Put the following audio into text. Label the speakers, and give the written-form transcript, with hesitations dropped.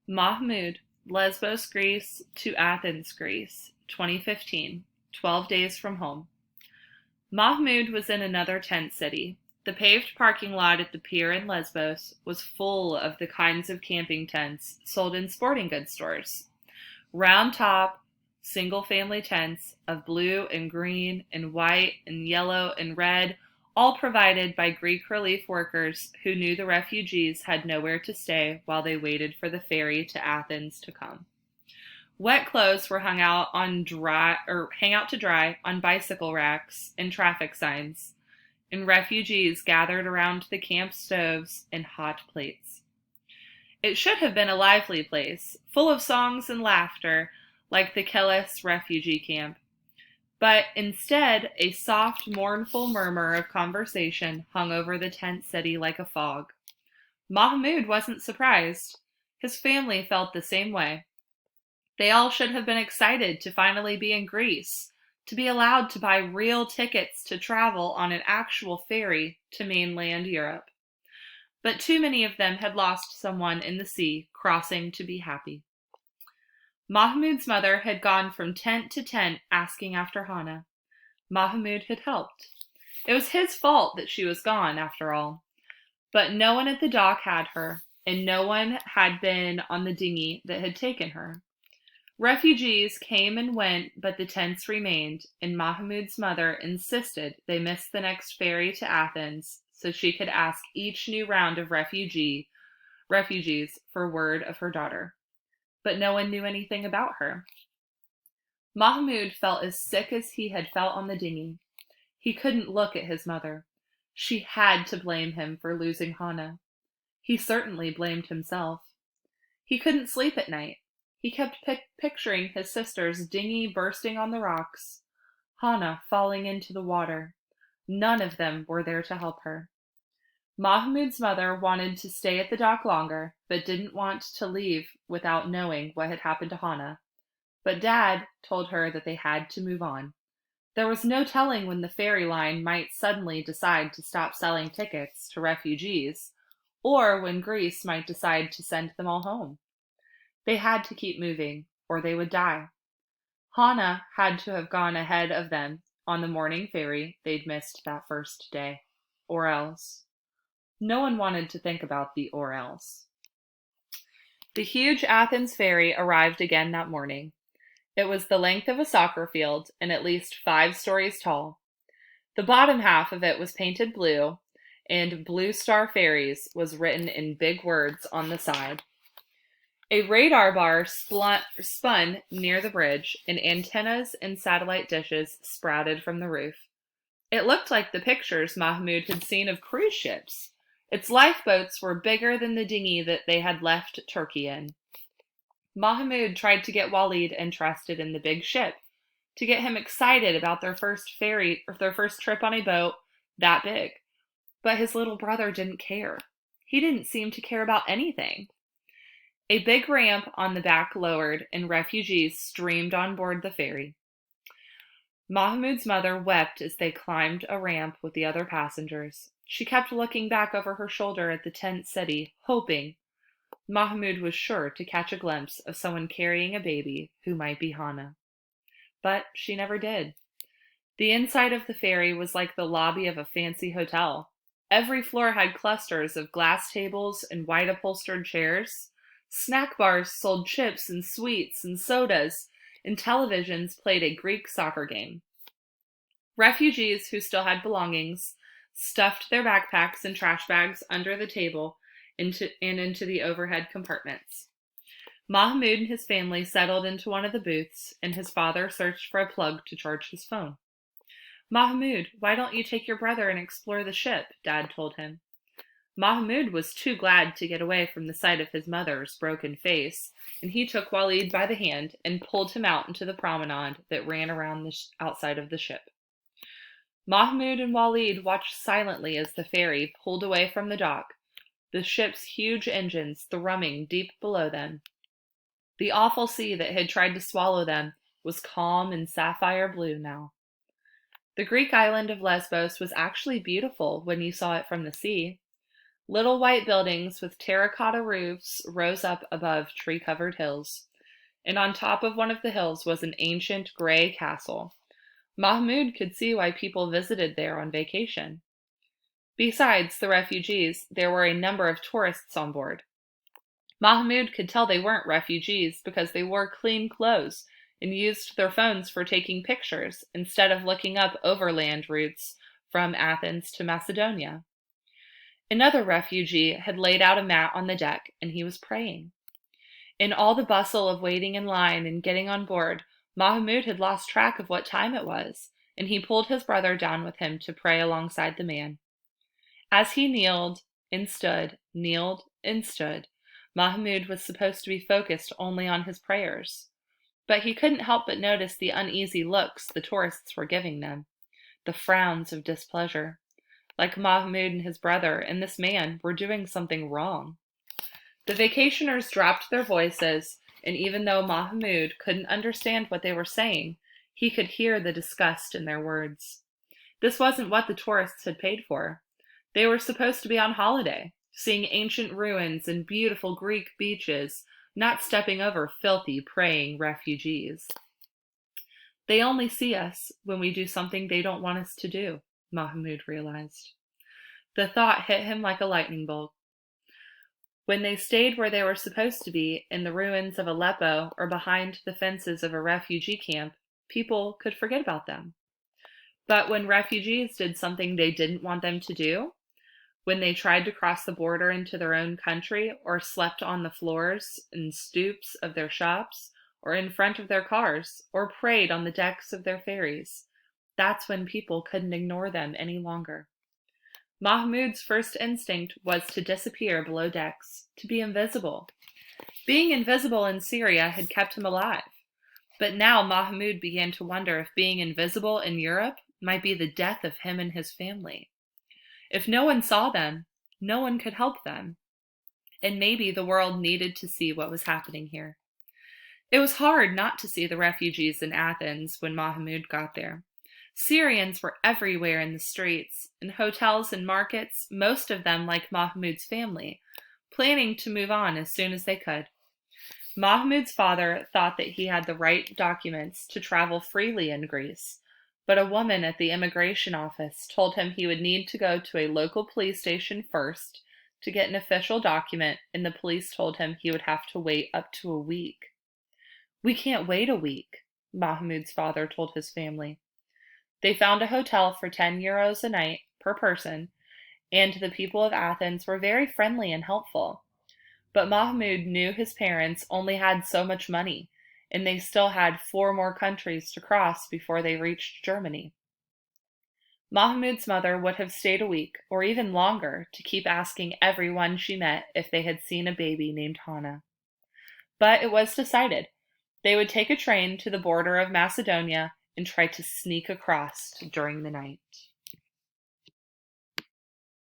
Speaker 1: Mahmoud, Lesbos, Greece to Athens, Greece, 2015, 12 days from home. Mahmoud was in another tent city. The paved parking lot at the pier in Lesbos was full of the kinds of camping tents sold in sporting goods stores. Round top, single family tents of blue and green and white and yellow and red, all provided by Greek relief workers who knew the refugees had nowhere to stay while they waited for the ferry to Athens to come. Wet clothes were hang out to dry on bicycle racks and traffic signs, and refugees gathered around the camp stoves and hot plates. It should have been a lively place, full of songs and laughter, like the Kelis refugee camp. But instead, a soft, mournful murmur of conversation hung over the tent city like a fog. Mahmoud wasn't surprised. His family felt the same way. They all should have been excited to finally be in Greece, to be allowed to buy real tickets to travel on an actual ferry to mainland Europe. But too many of them had lost someone in the sea crossing to be happy. Mahmoud's mother had gone from tent to tent asking after Hannah. Mahmoud had helped. It was his fault that she was gone, after all. But no one at the dock had her, and no one had been on the dinghy that had taken her. Refugees came and went, but the tents remained, and Mahmoud's mother insisted they miss the next ferry to Athens so she could ask each new round of refugees for word of her daughter. But no one knew anything about her. Mahmoud felt as sick as he had felt on the dinghy. He couldn't look at his mother. She had to blame him for losing Hannah. He certainly blamed himself. He couldn't sleep at night. He kept picturing his sister's dinghy bursting on the rocks, Hannah falling into the water. None of them were there to help her. Mahmoud's mother wanted to stay at the dock longer, but didn't want to leave without knowing what had happened to Hannah. But Dad told her that they had to move on. There was no telling when the ferry line might suddenly decide to stop selling tickets to refugees, or when Greece might decide to send them all home. They had to keep moving, or they would die. Hannah had to have gone ahead of them on the morning ferry they'd missed that first day. Or else. No one wanted to think about the or else. The huge Athens ferry arrived again that morning. It was the length of a soccer field and at least 5 stories tall. The bottom half of it was painted blue, and Blue Star Ferries was written in big words on the side. A radar bar spun near the bridge, and antennas and satellite dishes sprouted from the roof. It looked like the pictures Mahmoud had seen of cruise ships. Its lifeboats were bigger than the dinghy that they had left Turkey in. Mahmoud tried to get Walid interested in the big ship, to get him excited about their first trip on a boat that big. But his little brother didn't care. He didn't seem to care about anything. A big ramp on the back lowered, and refugees streamed on board the ferry. Mahmoud's mother wept as they climbed a ramp with the other passengers. She kept looking back over her shoulder at the tent city, hoping. Mahmoud was sure to catch a glimpse of someone carrying a baby who might be Hannah. But she never did. The inside of the ferry was like the lobby of a fancy hotel. Every floor had clusters of glass tables and white upholstered chairs. Snack bars sold chips and sweets and sodas, and televisions played a Greek soccer game. Refugees who still had belongings stuffed their backpacks and trash bags under the table into the overhead compartments. Mahmoud and his family settled into one of the booths, and his father searched for a plug to charge his phone. "Mahmoud, why don't you take your brother and explore the ship?" Dad told him. Mahmoud was too glad to get away from the sight of his mother's broken face, and he took Walid by the hand and pulled him out into the promenade that ran around the outside of the ship. Mahmoud and Walid watched silently as the ferry pulled away from the dock, the ship's huge engines thrumming deep below them. The awful sea that had tried to swallow them was calm and sapphire blue now. The Greek island of Lesbos was actually beautiful when you saw it from the sea. Little white buildings with terracotta roofs rose up above tree-covered hills, and on top of one of the hills was an ancient gray castle. Mahmoud could see why people visited there on vacation. Besides the refugees, there were a number of tourists on board. Mahmoud could tell they weren't refugees because they wore clean clothes and used their phones for taking pictures instead of looking up overland routes from Athens to Macedonia. Another refugee had laid out a mat on the deck and he was praying. In all the bustle of waiting in line and getting on board, Mahmoud had lost track of what time it was, and he pulled his brother down with him to pray alongside the man. As he kneeled and stood, Mahmoud was supposed to be focused only on his prayers. But he couldn't help but notice the uneasy looks the tourists were giving them, the frowns of displeasure. Like Mahmoud and his brother and this man were doing something wrong. The vacationers dropped their voices, and even though Mahmoud couldn't understand what they were saying, he could hear the disgust in their words. This wasn't what the tourists had paid for. They were supposed to be on holiday, seeing ancient ruins and beautiful Greek beaches, not stepping over filthy, praying refugees. They only see us when we do something they don't want us to do, Mahmoud realized. The thought hit him like a lightning bolt. When they stayed where they were supposed to be, in the ruins of Aleppo or behind the fences of a refugee camp, people could forget about them. But when refugees did something they didn't want them to do, when they tried to cross the border into their own country or slept on the floors and stoops of their shops or in front of their cars or prayed on the decks of their ferries, that's when people couldn't ignore them any longer. Mahmoud's first instinct was to disappear below decks, to be invisible. Being invisible in Syria had kept him alive. But now Mahmoud began to wonder if being invisible in Europe might be the death of him and his family. If no one saw them, no one could help them. And maybe the world needed to see what was happening here. It was hard not to see the refugees in Athens when Mahmoud got there. Syrians were everywhere in the streets, in hotels and markets, most of them like Mahmoud's family, planning to move on as soon as they could. Mahmoud's father thought that he had the right documents to travel freely in Greece, but a woman at the immigration office told him he would need to go to a local police station first to get an official document, and the police told him he would have to wait up to a week. "We can't wait a week," Mahmoud's father told his family. They found a hotel for 10 euros a night per person, and the people of Athens were very friendly and helpful. But Mahmoud knew his parents only had so much money, and they still had 4 more countries to cross before they reached Germany. Mahmoud's mother would have stayed a week, or even longer, to keep asking everyone she met if they had seen a baby named Hannah. But it was decided. They would take a train to the border of Macedonia and try to sneak across during the night.